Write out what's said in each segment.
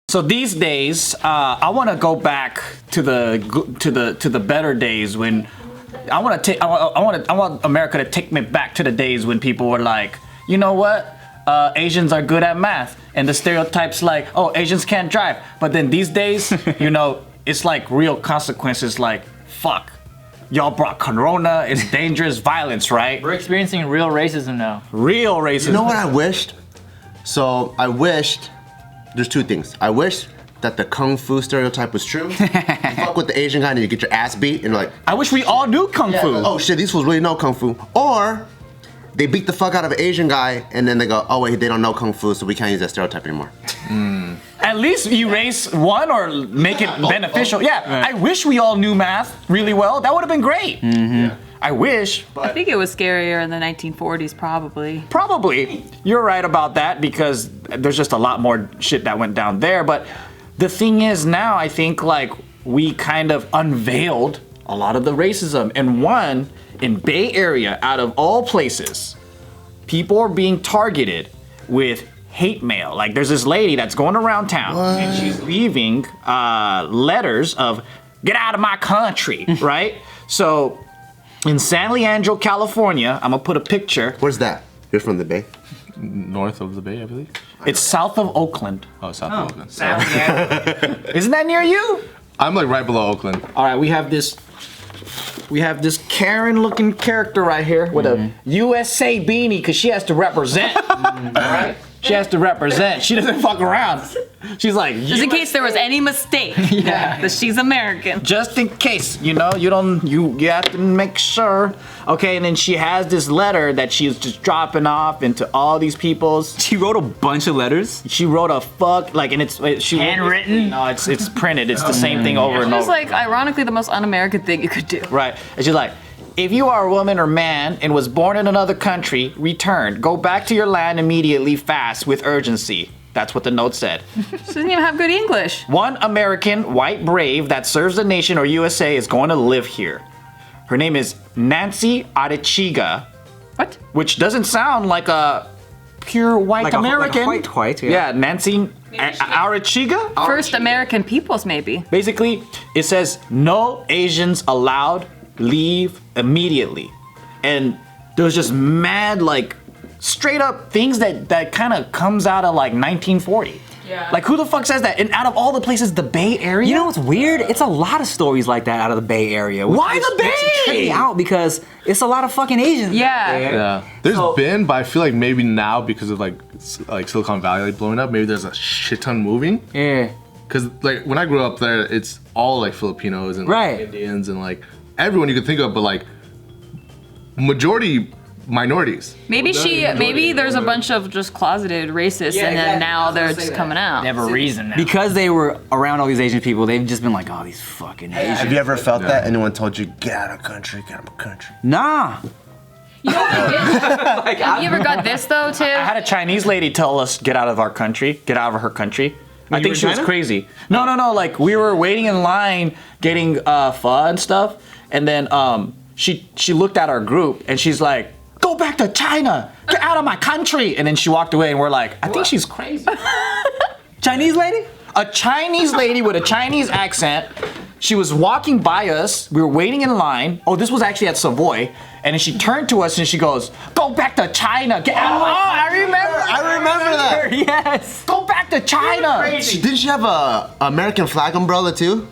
So these days, I want to go back to the better days when I want America to take me back to the days when people were like, you know what, Asians are good at math, and the stereotypes like, oh, Asians can't drive. But then these days, you know, it's like real consequences. Like, fuck, y'all brought corona. It's dangerous, violence, right? We're experiencing real racism now. Real racism. You know what I wished? So I wished. There's two things. I wish that the kung fu stereotype was true. You fuck with the Asian guy and you get your ass beat, and you're like, I wish we all knew kung fu. oh shit, these fools really know kung fu. Or they beat the fuck out of an Asian guy and then they go, oh wait, they don't know kung fu, so we can't use that stereotype anymore. At least erase one or make it beneficial. Yeah, right. I wish we all knew math really well. That would have been great. Yeah. I wish, but I think it was scarier in the 1940s, probably. Probably. You're right about that because there's just a lot more shit that went down there. But the thing is now, I think like we kind of unveiled a lot of the racism. And one, in Bay Area, out of all places, people are being targeted with hate mail. Like there's this lady that's going around town and she's leaving letters of, get out of my country, right? So in San Leandro, California, I'm gonna put a picture. Where's that? You're from the Bay? North of the Bay, I believe. It's south of Oakland. Oh, south of Oakland. Isn't that near you? I'm like right below Oakland. All right, we have this Karen-looking character right here with a USA beanie because she has to represent. All right, she has to represent. She doesn't fuck around. She's like, just in case there was any mistake that she's American. Just in case, you know, you have to make sure. Okay, and then she has this letter that she's just dropping off into all these people's. She wrote a bunch of letters. She wrote a she handwritten. No, it's printed. It's the same thing over and over. It's like ironically the most un-American thing you could do. Right, and she's like, if you are a woman or man and was born in another country, return. Go back to your land immediately, fast, with urgency. That's what the note said. She doesn't even have good English. One American white brave that serves the nation or USA is going to live here. Her name is Nancy Arechiga. What? Which doesn't sound like a pure white like American. Like white, yeah. Nancy Arechiga? First American peoples, maybe. Basically, it says, no Asians allowed, leave immediately. And there's just mad, like, straight up things that kind of comes out of like 1940. Yeah. Like who the fuck says that? And out of all the places, the Bay Area? You know what's weird? It's a lot of stories like that out of the Bay Area. Why the Bay? Tripped me out because it's a lot of fucking Asians. Yeah. There's been, but I feel like maybe now because of like Silicon Valley like blowing up, maybe there's a shit ton moving. Yeah. Cause like when I grew up there, it's all like Filipinos and like, Indians and like everyone you could think of, but like majority minorities. Maybe there's a bunch of just closeted racists, and then now they're just coming out. They have a reason now. Because they were around all these Asian people, they've just been like, oh, these fucking Asians. Have you ever felt that? Anyone told you, get out of country, get out of country? Nah. You know what I did? Have you ever got this though, too? I had a Chinese lady tell us, get out of our country, get out of her country. I think she was crazy. No, like we were waiting in line getting pho and stuff, and then she looked at our group and she's like, go back to China, get out of my country. And then she walked away and we're like, I think she's crazy. Chinese lady? A Chinese lady with a Chinese accent. She was walking by us. We were waiting in line. Oh, this was actually at Savoy. And then she turned to us and she goes, go back to China. Get out of my country. I remember that. Yes. Go back to China. Didn't she have a American flag umbrella too?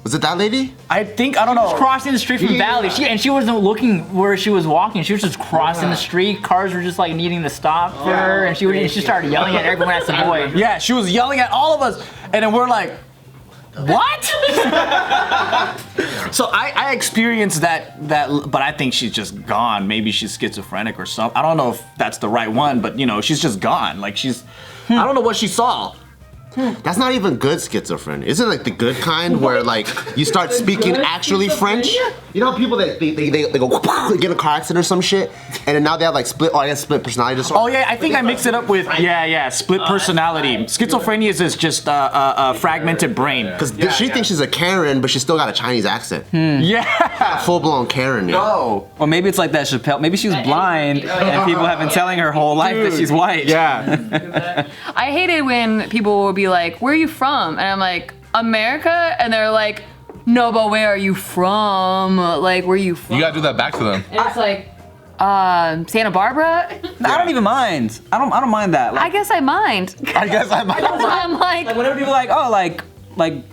Was it that lady? I don't know. She was crossing the street from Valley. She wasn't looking where she was walking. She was just crossing the street. Cars were just like needing to stop for her, and she started yelling at everyone at Savoy. Yeah, she was yelling at all of us, and then we're like, what? So I experienced that, but I think she's just gone. Maybe she's schizophrenic or something. I don't know if that's the right one, but you know, she's just gone. Like I don't know what she saw. That's not even good schizophrenia. Isn't it like the good kind where like you start speaking actually French? You know how people that they go they get in a car accident or some shit, and then now they have like split personality disorder. Oh yeah, I think I mix it up with split personality. Schizophrenia is just a fragmented brain. Because she thinks she's a Karen, but she's still got a Chinese accent. Yeah, full blown Karen. Yeah. No. Or maybe it's like that Chappelle. Maybe she was blind, and people have been telling her whole life that she's white. Yeah. I hated when people would be be like, where are you from? And I'm like, America? And they're like, no, but where are you from? Like, where are you from? You gotta do that back to them. And it's like, Santa Barbara? I don't even mind. I don't mind that. I guess I mind. I guess I'm. I'm like, Whenever people are like, oh, like,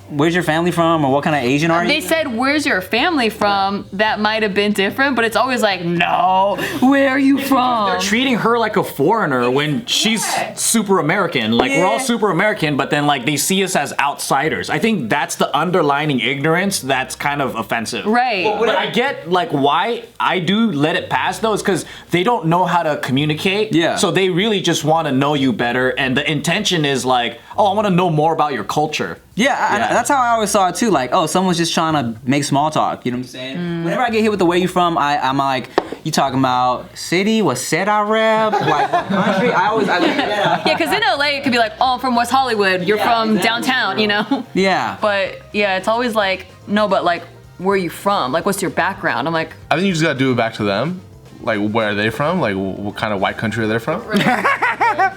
where's your family from, or what kind of Asian are you? they said, where's your family from? That might have been different, but it's always like, no, where are you from? Treating her like a foreigner when she's super American. Like we're all super American, but then like they see us as outsiders. I think that's the underlining ignorance that's kind of offensive. Right. But I get like why I do let it pass though is because they don't know how to communicate. Yeah. So they really just want to know you better, and the intention is like, oh, I want to know more about your culture. Yeah, that's how I always saw it too. Like, oh, someone's just trying to make small talk. You know what I'm saying? Whenever I get hit with the where you from, I'm like, you talking about city? What set I rep? Like what country? I leave that out. Yeah, because in LA it could be like, oh, I'm from West Hollywood. You're from downtown, you know? Yeah. But yeah, it's always like, no, but like, where are you from? Like, what's your background? I'm like, I think you just gotta do it back to them. Like, where are they from? Like, what kind of white country are they from?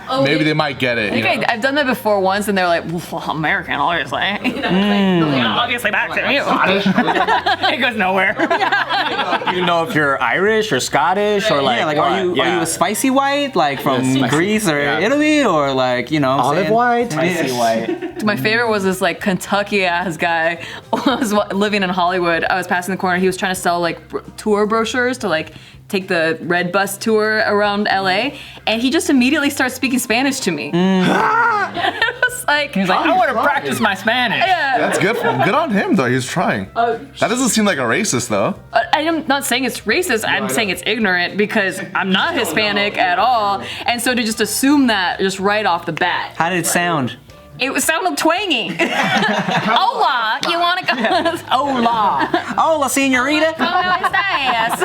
oh, Maybe they might get it. I You think know? I've done that before once, and they're like, well, American, obviously. You know, like, obviously back to you. It goes nowhere. You know if you're Irish or Scottish or like. Yeah, like what? are you a spicy white, like from spicy. Greece or Italy, or like, you know, what I'm Olive saying? white. Spicy white. My favorite was this like Kentucky ass guy. I was living in Hollywood. I was passing the corner. He was trying to sell like tour brochures to like take the red bus tour around LA, and he just immediately starts speaking Spanish to me. It was like, He's like, I want to practice my Spanish. yeah. That's good. Good on him though. He's trying. That doesn't seem like a racist though. I'm not saying it's racist. I'm saying it's ignorant because I'm not Hispanic at all, and so to just assume that just right off the bat. How did it sound? It sounded twangy. Hola, you want to go? Hola. Hola, señorita. ¿Cómo estás?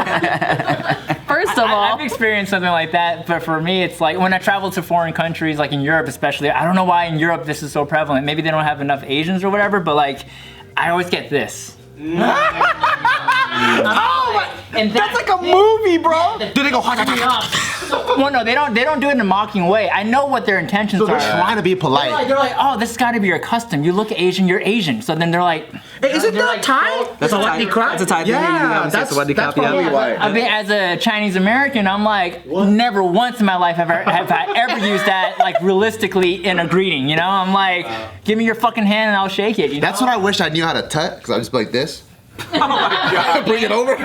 First of all, I've experienced something like that, but for me, it's like when I travel to foreign countries, like in Europe especially, I don't know why in Europe this is so prevalent. Maybe they don't have enough Asians or whatever, but like, I always get this. And That's like a movie, bro. Do they go? well, no, they don't do it in a mocking way. I know what their intentions are. Trying to be polite. They're like, oh, this has got to be your custom. You look Asian, you're Asian. So then they're like, Isn't that Thai? That's a Thai. That's a Thai thing. Yeah, that's probably why. I mean, as a Chinese American, I'm like, never once in my life have I ever used that like realistically in a greeting. You know, I'm like, give me your fucking hand and I'll shake it. You know? That's what I wish I knew how to touch, because I just be like this. Bring it over.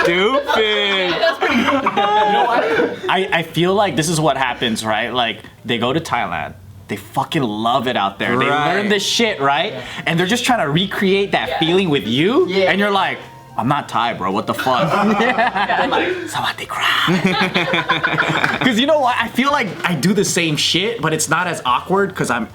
Stupid. You know what? I feel like this is what happens, right? Like they go to Thailand. They fucking love it out there. They learn this shit, right? And they're just trying to recreate that feeling with you. And you're like, I'm not Thai, bro. What the fuck? They're like, Sawadee krap. Because you know what? I feel like I do the same shit, but it's not as awkward because I'm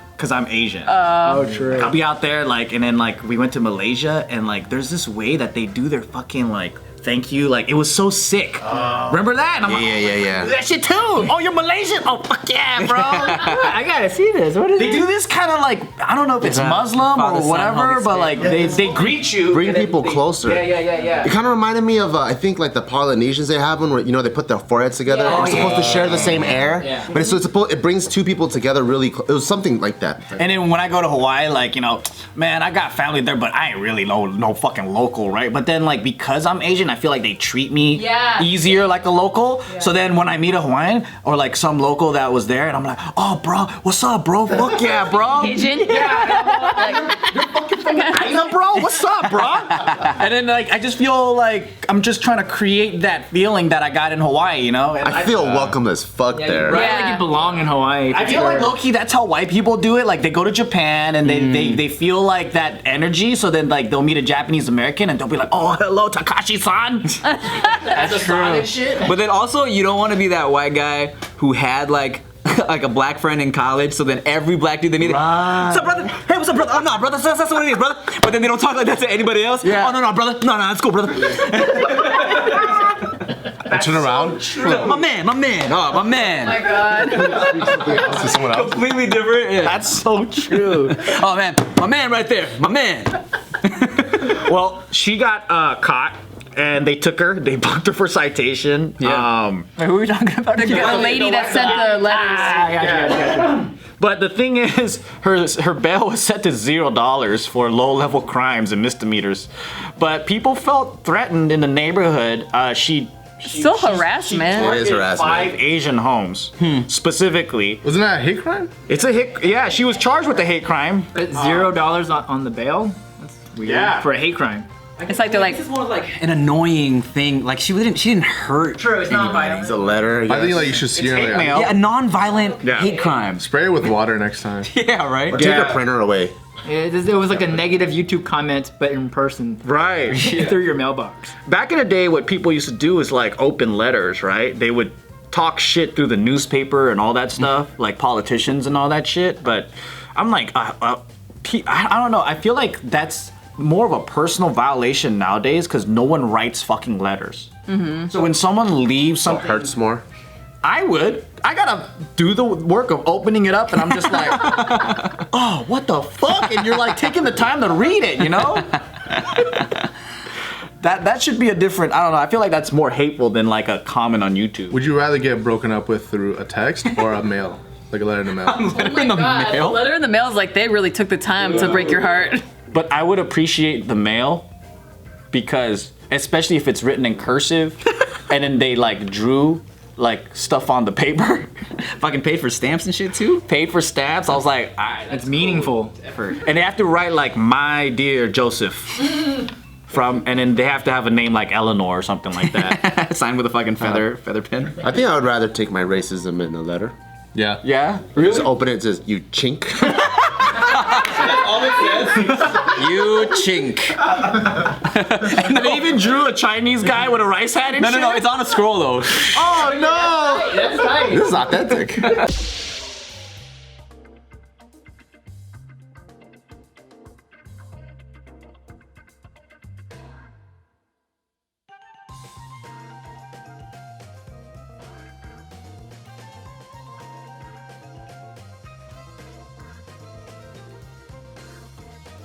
Asian. Oh, true. Like, I'll be out there, like, and then, like, we went to Malaysia, and, like, there's this way that they do their fucking, like, thank you. Like, it was so sick. Remember that? And I'm like, Yeah. that shit too. Oh, you're Malaysian? Oh, fuck yeah, bro. I gotta see this. What is They do this kind of, like, I don't know if it's Muslim Father, or son, whatever, Holy but, like, they greet you. Bring and then people they- closer. Yeah. It kind of reminded me of, I think, like the Polynesians they have one where, you know, they put their foreheads together. They're supposed to share the same air. Yeah. But it brings two people together really close. It was something like that. And then when I go to Hawaii, like, you know, man, I got family there, but I ain't really no fucking local, right? But then, like, because I'm Asian, I feel like they treat me easier like a local. So then when I meet a Hawaiian or like some local that was there, and I'm like, oh, bro, what's up, bro? Fuck yeah, bro. Asian. Yeah, bro, what's up, bro? And then, like, I just feel like I'm just trying to create that feeling that I got in Hawaii, you know? And I feel welcome as fuck there. Right? Yeah. Like you belong in Hawaii. I feel like low-key that's how white people do it. Like they go to Japan and they feel like that energy, so then like they'll meet a Japanese American and they'll be like, oh, hello, Takashi-san. That's true. But then also, you don't want to be that white guy who had like a black friend in college, so then every black dude they meet, what's up, brother? Hey, what's up, brother? Oh, no, brother, that's what it is, brother. But then they don't talk like that to anybody else. Yeah. Oh, no, brother. No, that's cool, brother. I turn around. My man. Oh, my man. Oh my god. To someone else. Completely different. Yeah. That's so true. Oh, man. My man right there. My man. Well, she got caught. And they took her. They booked her for citation. Yeah. Wait, who are we talking about again? The lady that sent the letters. I got you. But the thing is, her bail was set to $0 for low-level crimes and misdemeanors. But people felt threatened in the neighborhood. Still harassment. It is targeted harassment. 5 Asian homes specifically. Wasn't that a hate crime? It's a hate. Yeah, she was charged with a hate crime. But $0 on the bail? That's weird. Yeah. For a hate crime. It's like they're like, This is more of like an annoying thing. Like she didn't hurt. True, it's not violent. It's a letter. I think yes. like you should see her hate like, mail. Yeah, a non-violent Yeah. hate crime. spray it with water next time. Yeah, right. Or take her printer away. It was like a negative YouTube comment, but in person. Right. Through your mailbox. Back in the day, what people used to do is like open letters, right? They would talk shit through the newspaper and all that stuff, like politicians and all that shit. But I'm like, I don't know. I feel like that's more of a personal violation nowadays because no one writes fucking letters. So when someone leaves It something, hurts more. I gotta do the work of opening it up, and I'm just like, oh, what the fuck? And you're like taking the time to read it, you know? That should be a different, I don't know, I feel like that's more hateful than like a comment on YouTube. Would you rather get broken up with through a text or a mail? Like a letter in the mail? in the mail. letter in the mail is like they really took the time to break your heart. But I would appreciate the mail because, especially if it's written in cursive, and then they like drew like stuff on the paper. Fucking paid for stamps and shit too. Paid for stamps. I was like, It's meaningful. Effort. and they have to write like my dear Joseph and then they have to have a name like Eleanor or something like that. Signed with a fucking feather pen. I think I would rather take my racism in a letter. Yeah. Yeah, Just open it, it says, you chink. You chink. they even drew a Chinese guy with a rice hat and No, shit. it's on a scroll though. Oh no! That's right. This is authentic.